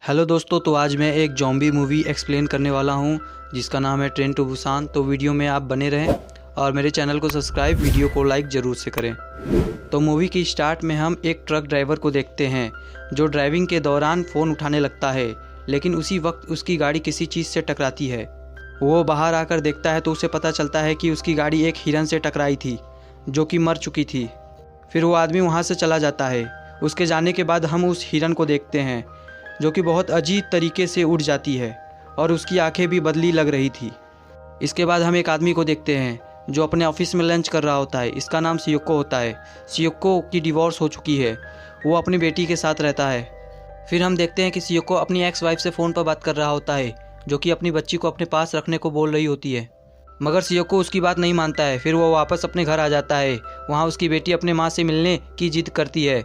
Hello दोस्तों, तो आज मैं एक जॉम्बी मूवी एक्सप्लेन करने वाला हूं जिसका नाम है ट्रेन टू बुसान। तो वीडियो में आप बने रहें और मेरे चैनल को सब्सक्राइब, वीडियो को लाइक ज़रूर से करें। तो मूवी की स्टार्ट में हम एक ट्रक ड्राइवर को देखते हैं जो ड्राइविंग के दौरान फ़ोन उठाने लगता है, लेकिन उसी वक्त उसकी गाड़ी किसी चीज़ से टकराती है। वो बाहर आकर देखता है तो उसे पता चलता है कि उसकी गाड़ी एक हिरन से टकराई थी जो कि मर चुकी थी। फिर वो आदमी वहाँ से चला जाता है। उसके जाने के बाद हम उस हिरन को देखते हैं जो कि बहुत अजीब तरीके से उड़ जाती है और उसकी आंखें भी बदली लग रही थी। इसके बाद हम एक आदमी को देखते हैं जो अपने ऑफिस में लंच कर रहा होता है। इसका नाम सियोको होता है। सियोको की डिवोर्स हो चुकी है, वो अपनी बेटी के साथ रहता है। फिर हम देखते हैं कि सियोको अपनी एक्स वाइफ से फ़ोन पर बात कर रहा होता है जो कि अपनी बच्ची को अपने पास रखने को बोल रही होती है, मगर सियोको उसकी बात नहीं मानता है। फिर वो वापस अपने घर आ जाता है। वहाँ उसकी बेटी अपने माँ से मिलने की जिद करती है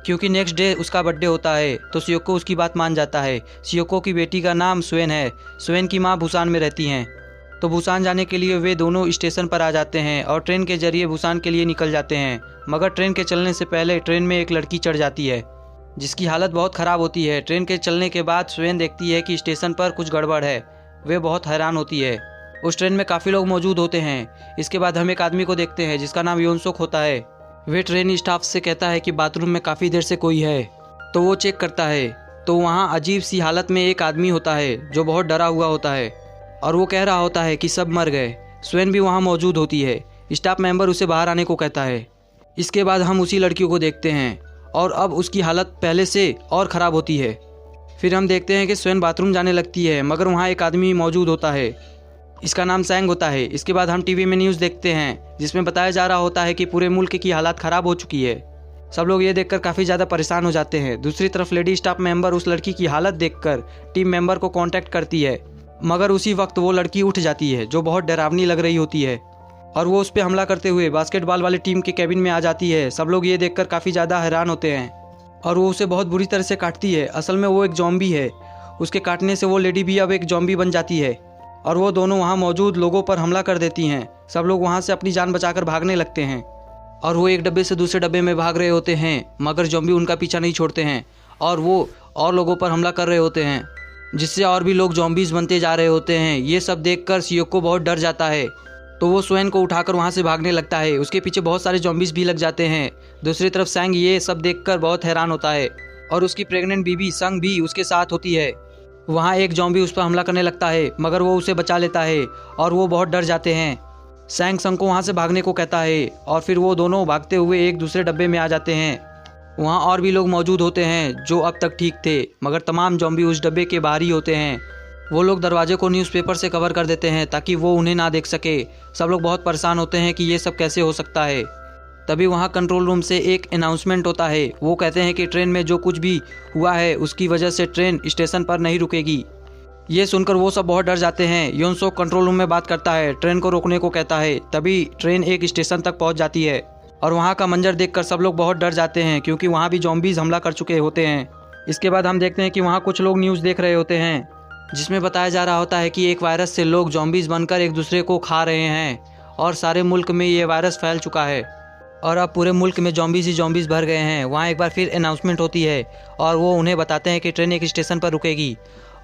क्योंकि नेक्स्ट डे उसका बर्थडे होता है। तो सियोको उसकी बात मान जाता है। सियोको की बेटी का नाम स्वेन है। स्वेन की माँ बुसान में रहती हैं। तो बुसान जाने के लिए वे दोनों स्टेशन पर आ जाते हैं और ट्रेन के जरिए बुसान के लिए निकल जाते हैं। मगर ट्रेन के चलने से पहले ट्रेन में एक लड़की चढ़ जाती है जिसकी हालत बहुत ख़राब होती है। ट्रेन के चलने के बाद स्वेन देखती है कि स्टेशन पर कुछ गड़बड़ है। वे बहुत हैरान होती है। उस ट्रेन में काफ़ी लोग मौजूद होते हैं। इसके बाद हम एक आदमी को देखते हैं जिसका नाम योनसोक होता है। वे ट्रेन स्टाफ से कहता है कि बाथरूम में काफ़ी देर से कोई है। तो वो चेक करता है तो वहाँ अजीब सी हालत में एक आदमी होता है जो बहुत डरा हुआ होता है और वो कह रहा होता है कि सब मर गए। स्वेन भी वहाँ मौजूद होती है। स्टाफ मेंबर उसे बाहर आने को कहता है। इसके बाद हम उसी लड़की को देखते हैं और अब उसकी हालत पहले से और ख़राब होती है। फिर हम देखते हैं कि स्वेन बाथरूम जाने लगती है, मगर वहाँ एक आदमी मौजूद होता है। इसका नाम सैंग होता है। इसके बाद हम टीवी में न्यूज़ देखते हैं जिसमें बताया जा रहा होता है कि पूरे मुल्क की हालत ख़राब हो चुकी है। सब लोग ये देखकर काफ़ी ज़्यादा परेशान हो जाते हैं। दूसरी तरफ लेडी स्टाफ मेंबर उस लड़की की हालत देखकर टीम मेंबर को कांटेक्ट करती है, मगर उसी वक्त वो लड़की उठ जाती है जो बहुत डरावनी लग रही होती है और वो उस पर हमला करते हुए बास्केटबॉल वाली टीम के कैबिन में आ जाती है। सब लोग ये देखकर काफ़ी ज़्यादा हैरान होते हैं और वो उसे बहुत बुरी तरह से काटती है। असल में वो एक जॉम्बी है। उसके काटने से वो लेडी भी अब एक जॉम्बी बन जाती है और वो दोनों वहाँ मौजूद लोगों पर हमला कर देती हैं। सब लोग वहाँ से अपनी जान बचाकर भागने लगते हैं और वो एक डब्बे से दूसरे डब्बे में भाग रहे होते हैं, मगर ज़ॉम्बी उनका पीछा नहीं छोड़ते हैं और वो और लोगों पर हमला कर रहे होते हैं, जिससे और भी लोग ज़ॉम्बीज़ बनते जा रहे होते हैं। ये सब देखकर सियोको बहुत डर जाता है तो वो स्वेन को उठाकर वहाँ से भागने लगता है। उसके पीछे बहुत सारे ज़ॉम्बीज़ भी लग जाते हैं। दूसरी तरफ सैंग ये सब देखकर बहुत हैरान होता है और उसकी प्रेग्नेंट बीबी संग भी उसके साथ होती है। वहाँ एक जॉम्बी उस पर हमला करने लगता है, मगर वो उसे बचा लेता है और वो बहुत डर जाते हैं। सैंग संग को वहाँ से भागने को कहता है और फिर वो दोनों भागते हुए एक दूसरे डब्बे में आ जाते हैं। वहाँ और भी लोग मौजूद होते हैं जो अब तक ठीक थे, मगर तमाम जॉम्बी उस डब्बे के बाहर ही होते हैं। वो लोग दरवाजे को न्यूज़पेपर से कवर कर देते हैं ताकि वो उन्हें ना देख सके। सब लोग बहुत परेशान होते हैं कि ये सब कैसे हो सकता है। तभी वहाँ कंट्रोल रूम से एक अनाउंसमेंट होता है। वो कहते हैं कि ट्रेन में जो कुछ भी हुआ है उसकी वजह से ट्रेन स्टेशन पर नहीं रुकेगी। ये सुनकर वो सब बहुत डर जाते हैं। योनसोक कंट्रोल रूम में बात करता है, ट्रेन को रोकने को कहता है। तभी ट्रेन एक स्टेशन तक पहुँच जाती है और वहाँ का मंजर देखकर सब लोग बहुत डर जाते हैं क्योंकि वहाँ भी जॉम्बीज़ हमला कर चुके होते हैं। इसके बाद हम देखते हैं कि वहाँ कुछ लोग न्यूज़ देख रहे होते हैं जिसमें बताया जा रहा होता है कि एक वायरस से लोग जॉम्बीज़ बनकर एक दूसरे को खा रहे हैं और सारे मुल्क में ये वायरस फैल चुका है और अब पूरे मुल्क में जॉम्बीज़ ही जॉम्बीज़ भर गए हैं। वहाँ एक बार फिर अनाउंसमेंट होती है और वो उन्हें बताते हैं कि ट्रेन एक स्टेशन पर रुकेगी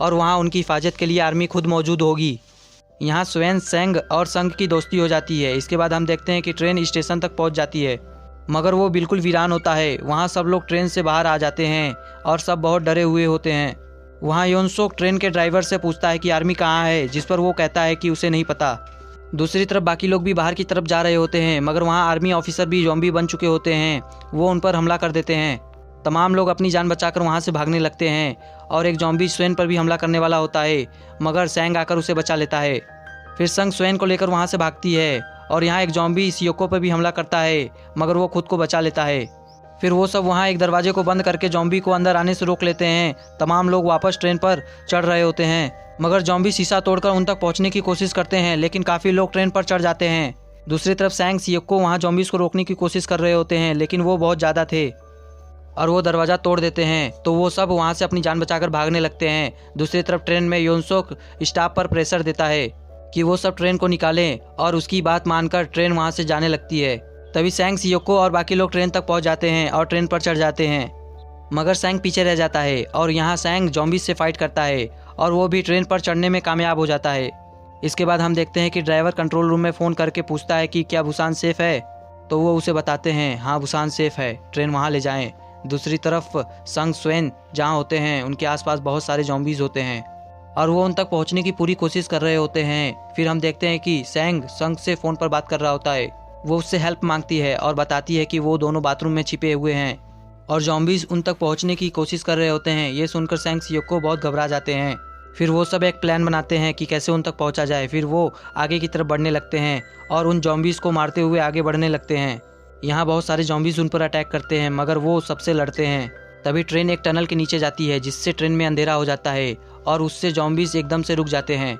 और वहाँ उनकी हिफाजत के लिए आर्मी खुद मौजूद होगी। यहाँ स्वेन, सैंग और संग की दोस्ती हो जाती है। इसके बाद हम देखते हैं कि ट्रेन स्टेशन तक पहुँच जाती है, मगर वो बिल्कुल वीरान होता है। वहाँ सब लोग ट्रेन से बाहर आ जाते हैं और सब बहुत डरे हुए होते हैं। वहाँ योनसोक ट्रेन के ड्राइवर से पूछता है कि आर्मी कहाँ है, जिस पर वो कहता है कि उसे नहीं पता। दूसरी तरफ बाकी लोग भी बाहर की तरफ जा रहे होते हैं, मगर वहाँ आर्मी ऑफिसर भी जॉम्बी बन चुके होते हैं। वो उन पर हमला कर देते हैं। तमाम लोग अपनी जान बचाकर वहाँ से भागने लगते हैं और एक जॉम्बी स्वेन पर भी हमला करने वाला होता है, मगर सैंग आकर उसे बचा लेता है। फिर संग स्वेन को लेकर वहाँ से भागती है और यहाँ एक जॉम्बी सियोको पर भी हमला करता है, मगर वो खुद को बचा लेता है। फिर वो सब वहाँ एक दरवाजे को बंद करके जॉम्बी को अंदर आने से रोक लेते हैं। तमाम लोग वापस ट्रेन पर चढ़ रहे होते हैं, मगर जॉम्बी शीशा तोड़कर उन तक पहुँचने की कोशिश करते हैं, लेकिन काफ़ी लोग ट्रेन पर चढ़ जाते हैं। दूसरी तरफ सैंग सियोको वहाँ जॉम्बीज़ को रोकने की कोशिश कर रहे होते हैं, लेकिन वो बहुत ज़्यादा थे और वो दरवाज़ा तोड़ देते हैं। तो वो सब वहाँ से अपनी जान बचाकर भागने लगते हैं। दूसरी तरफ ट्रेन में योनसोक स्टाफ पर प्रेशर देता है कि वो सब ट्रेन को निकालें और उसकी बात मानकर ट्रेन वहाँ से जाने लगती है। तभी सैंग, सियोको और बाकी लोग ट्रेन तक पहुँच जाते हैं और ट्रेन पर चढ़ जाते हैं। मगर सैंग पीछे रह जाता है और यहाँ सैंग जॉम्बीज से फाइट करता है और वो भी ट्रेन पर चढ़ने में कामयाब हो जाता है। इसके बाद हम देखते हैं कि ड्राइवर कंट्रोल रूम में फ़ोन करके पूछता है कि क्या बुसान सेफ़ है, तो वो उसे बताते हैं हाँ बुसान सेफ़ है, ट्रेन वहाँ ले जाएं। दूसरी तरफ संग स्वेन जहाँ होते हैं उनके आसपास बहुत सारे जॉम्बीज होते हैं और वो उन तक पहुँचने की पूरी कोशिश कर रहे होते हैं। फिर हम देखते हैं कि संग से फ़ोन पर बात कर रहा होता है। वो उससे हेल्प मांगती है और बताती है कि वो दोनों बाथरूम में छिपे हुए हैं और जॉम्बीज उन तक पहुंचने की कोशिश कर रहे होते हैं। ये सुनकर सैंग सियोको बहुत घबरा जाते हैं। फिर वो सब एक प्लान बनाते हैं कि कैसे उन तक पहुंचा जाए। फिर वो आगे की तरफ बढ़ने लगते हैं और उन जॉम्बीज को मारते हुए आगे बढ़ने लगते हैं। यहाँ बहुत सारे जॉम्बीज उन पर अटैक करते हैं मगर वो सबसे लड़ते हैं। तभी ट्रेन एक टनल के नीचे जाती है जिससे ट्रेन में अंधेरा हो जाता है और उससे जॉम्बीज एकदम से रुक जाते हैं।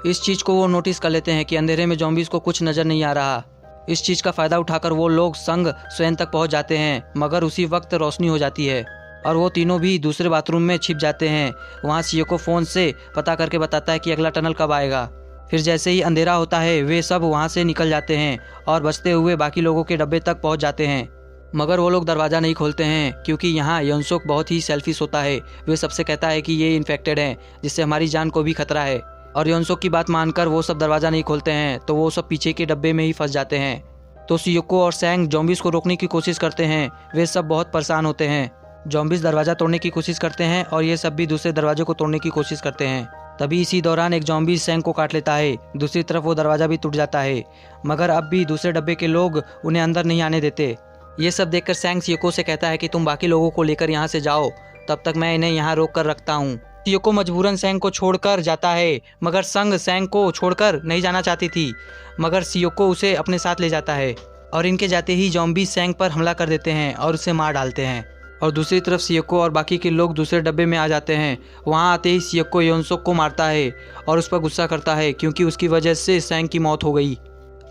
इस चीज़ को वो नोटिस कर लेते हैं कि अंधेरे में जॉम्बीज को कुछ नज़र नहीं आ रहा। इस चीज़ का फ़ायदा उठाकर वो लोग संग स्वेन तक पहुंच जाते हैं मगर उसी वक्त रोशनी हो जाती है और वो तीनों भी दूसरे बाथरूम में छिप जाते हैं। वहाँ सियोको फ़ोन से पता करके बताता है कि अगला टनल कब आएगा। फिर जैसे ही अंधेरा होता है वे सब वहाँ से निकल जाते हैं और बचते हुए बाकी लोगों के डब्बे तक पहुँच जाते हैं मगर वो लोग दरवाज़ा नहीं खोलते हैं क्योंकि यहाँ योनसोक बहुत ही सेल्फिश होता है। वे सबसे कहता है कि ये इन्फेक्टेड हैं जिससे हमारी जान को भी खतरा है और योनसोक की बात मानकर वो सब दरवाज़ा नहीं खोलते हैं तो वो सब पीछे के डब्बे में ही फंस जाते हैं। तो सियोको और सैंग जॉम्बीज को रोकने की कोशिश करते हैं। वे सब बहुत परेशान होते हैं। जॉम्बीज दरवाज़ा तोड़ने की कोशिश करते हैं और ये सब भी दूसरे दरवाजे को तोड़ने की कोशिश करते हैं। तभी इसी दौरान एक जॉम्बी सैंग को काट लेता है। दूसरी तरफ वो दरवाज़ा भी टूट जाता है मगर अब भी दूसरे डब्बे के लोग उन्हें अंदर नहीं आने देते। ये सब देखकर सैंग सियोको से कहता है कि तुम बाकी लोगों को लेकर यहाँ से जाओ, तब तक मैं इन्हें यहाँ रोक कर रखता हूँ। सियोको मजबूरन सैंग को छोड़कर जाता है मगर संग सैंग को छोड़कर नहीं जाना चाहती थी मगर सियोको उसे अपने साथ ले जाता है और इनके जाते ही जॉम्बी सैंग पर हमला कर देते हैं और उसे मार डालते हैं। और दूसरी तरफ सियोको और बाकी के लोग दूसरे डब्बे में आ जाते हैं। वहाँ आते ही सियोको योनसोक को मारता है और उस पर गुस्सा करता है क्योंकि उसकी वजह से सैंग की मौत हो गई।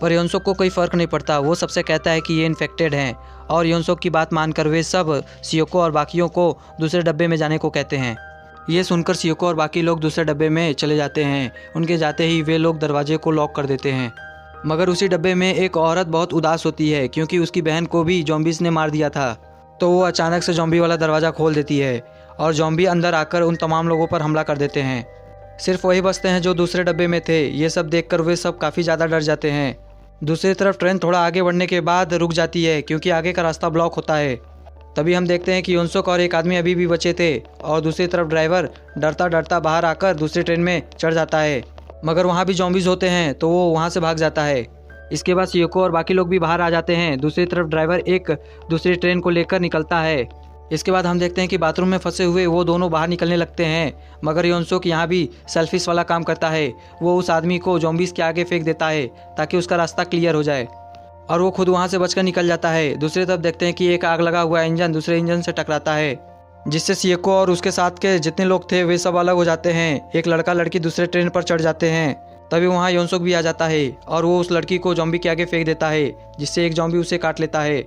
पर योनसोक को कोई फ़र्क नहीं पड़ता। वो सबसे कहता है कि ये इन्फेक्टेड हैं और योनसोक की बात मानकर वे सब सियोको और बाकियों को दूसरे डब्बे में जाने को कहते हैं। ये सुनकर सियोको और बाकी लोग दूसरे डब्बे में चले जाते हैं। उनके जाते ही वे लोग दरवाजे को लॉक कर देते हैं मगर उसी डब्बे में एक औरत बहुत उदास होती है क्योंकि उसकी बहन को भी जॉम्बीज ने मार दिया था। तो वो अचानक से जॉम्बी वाला दरवाज़ा खोल देती है और जॉम्बी अंदर आकर उन तमाम लोगों पर हमला कर देते हैं। सिर्फ वही बचते हैं जो दूसरे डब्बे में थे। ये सब देखकर वे सब काफ़ी ज़्यादा डर जाते हैं। दूसरी तरफ ट्रेन थोड़ा आगे बढ़ने के बाद रुक जाती है क्योंकि आगे का रास्ता ब्लॉक होता है। तभी हम देखते हैं कि योनसोक और एक आदमी अभी भी बचे थे और दूसरी तरफ ड्राइवर डरता डरता बाहर आकर दूसरी ट्रेन में चढ़ जाता है मगर वहाँ भी जॉम्बीज होते हैं तो वो वहाँ से भाग जाता है। इसके बाद सियोको और बाकी लोग भी बाहर आ जाते हैं। दूसरी तरफ ड्राइवर एक दूसरी ट्रेन को लेकर निकलता है। इसके बाद हम देखते हैं कि बाथरूम में फंसे हुए वो दोनों बाहर निकलने लगते हैं मगर योनसोक यहाँ भी सेल्फिश वाला काम करता है। वो उस आदमी को जॉम्बीज के आगे फेंक देता है ताकि उसका रास्ता क्लियर हो जाए और वो खुद वहाँ से बचकर निकल जाता है। दूसरी तरफ देखते हैं कि एक आग लगा हुआ इंजन दूसरे इंजन से टकराता है जिससे सियोको और उसके साथ के जितने लोग थे वे सब अलग हो जाते हैं। एक लड़का लड़की दूसरे ट्रेन पर चढ़ जाते हैं। तभी वहाँ योनसोक भी आ जाता है और वो उस लड़की को जॉम्बी के आगे फेंक देता है जिससे एक जॉम्बी उसे काट लेता है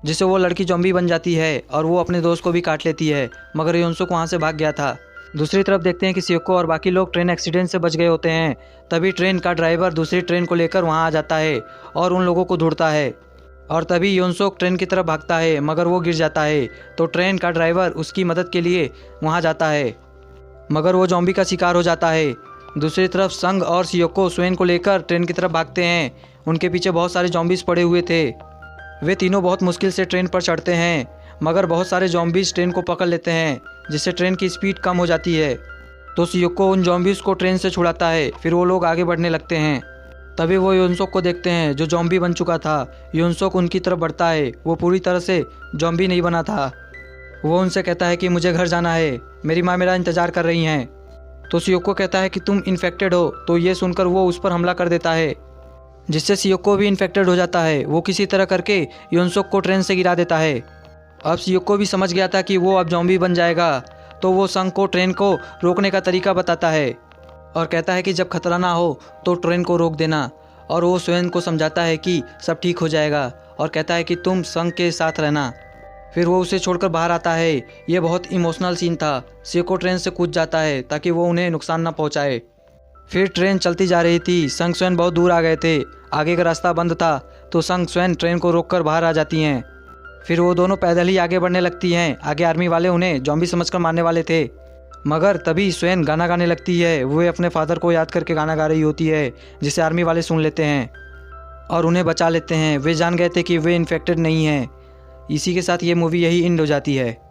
जिससे वो लड़की जॉम्बी बन जाती है और वो अपने दोस्त को भी काट लेती है मगर योनसोक वहाँ से भाग गया था। दूसरी तरफ देखते हैं कि सियोको और बाकी लोग ट्रेन एक्सीडेंट से बच गए होते हैं। तभी ट्रेन का ड्राइवर दूसरी ट्रेन को लेकर वहाँ आ जाता है और उन लोगों को ढूंढता है और तभी योनसोक ट्रेन की तरफ भागता है मगर वो गिर जाता है। तो ट्रेन का ड्राइवर उसकी मदद के लिए वहाँ जाता है मगर वो जॉम्बी का शिकार हो जाता है। दूसरी तरफ संग और सियोको स्वेन को लेकर ट्रेन की तरफ भागते हैं। उनके पीछे बहुत सारे जॉम्बीज पड़े हुए थे। वे तीनों बहुत मुश्किल से ट्रेन पर चढ़ते हैं मगर बहुत सारे जॉम्बीज ट्रेन को पकड़ लेते हैं जिससे ट्रेन की स्पीड कम हो जाती है। तो सियोको उन जॉम्बीज को ट्रेन से छुड़ाता है। फिर वो लोग आगे बढ़ने लगते हैं। तभी वो योनसोक को देखते हैं जो जॉम्बी बन चुका था। योनसोक उनकी तरफ बढ़ता है। वो पूरी तरह से जॉम्बी नहीं बना था। वो उनसे कहता है कि मुझे घर जाना है, मेरी माँ मेरा इंतज़ार कर रही हैं। तो सियोको कहता है कि तुम इन्फेक्टेड हो। तो ये सुनकर वो उस पर हमला कर देता है जिससे सियोको भी इन्फेक्टेड हो जाता है। वो किसी तरह करके योनसोक को ट्रेन से गिरा देता है। अब सियोको भी समझ गया था कि वो अब जॉम्बी बन जाएगा तो वो संग को ट्रेन को रोकने का तरीका बताता है और कहता है कि जब खतरा ना हो तो ट्रेन को रोक देना। और वो स्वेन को समझाता है कि सब ठीक हो जाएगा और कहता है कि तुम संग के साथ रहना। फिर वो उसे छोड़कर बाहर आता है। ये बहुत इमोशनल सीन था। सियोको ट्रेन से कूद जाता है ताकि वो उन्हें नुकसान ना पहुंचाए। फिर ट्रेन चलती जा रही थी। संग स्वेन बहुत दूर आ गए थे। आगे का रास्ता बंद था तो संग स्वेन ट्रेन को रोककर बाहर आ जाती हैं। फिर वो दोनों पैदल ही आगे बढ़ने लगती हैं। आगे आर्मी वाले उन्हें जॉम्बी समझकर मारने वाले थे, मगर तभी स्वेन गाना गाने लगती है। वो अपने फादर को याद करके गाना गा रही होती है, जिसे आर्मी वाले सुन लेते हैं और उन्हें बचा लेते हैं। वे जान गए थे कि वे इन्फेक्टेड नहीं हैं। इसी के साथ ये मूवी यही एंड हो जाती है।